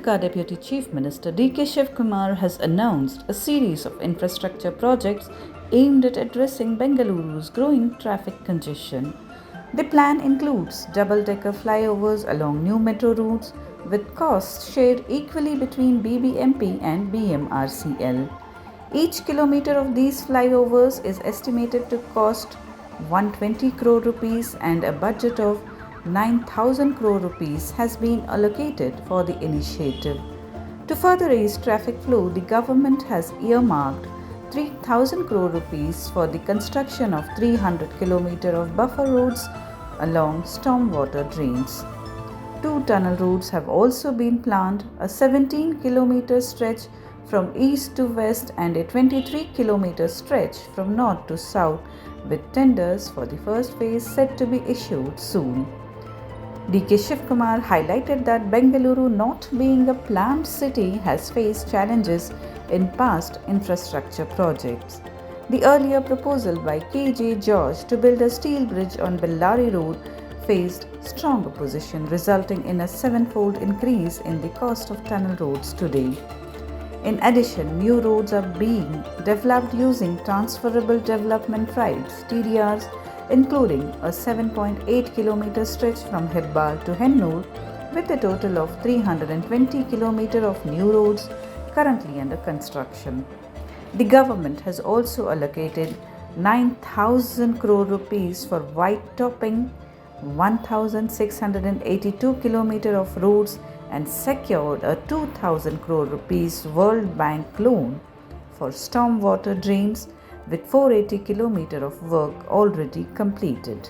Karnataka Deputy Chief Minister D.K. Shivkumar has announced a series of infrastructure projects aimed at addressing Bengaluru's growing traffic congestion. The plan includes double-decker flyovers along new metro routes with costs shared equally between BBMP and BMRCL. Each kilometer of these flyovers is estimated to cost 120 crore rupees and a budget of 9,000 crore rupees has been allocated for the initiative. To further ease traffic flow, the government has earmarked 3,000 crore rupees for the construction of 300 km of buffer roads along stormwater drains. 2 tunnel routes have also been planned, a 17-kilometer stretch from east to west and a 23-kilometer stretch from north to south, with tenders for the first phase set to be issued soon. D.K. Shivkumar highlighted that Bengaluru, not being a planned city, has faced challenges in past infrastructure projects. The earlier proposal by K.J. George to build a steel bridge on Bellary Road faced strong opposition, resulting in a 7-fold increase in the cost of tunnel roads today. In addition, new roads are being developed using transferable development rights (TDRs), including a 7.8-kilometer stretch from Hebbal to Hennur, with a total of 320 km of new roads currently under construction. The government has also allocated 9,000 crore rupees for white topping 1,682 km of roads and secured a 2,000 crore rupees World Bank loan for stormwater drains, with 480 km of work already completed.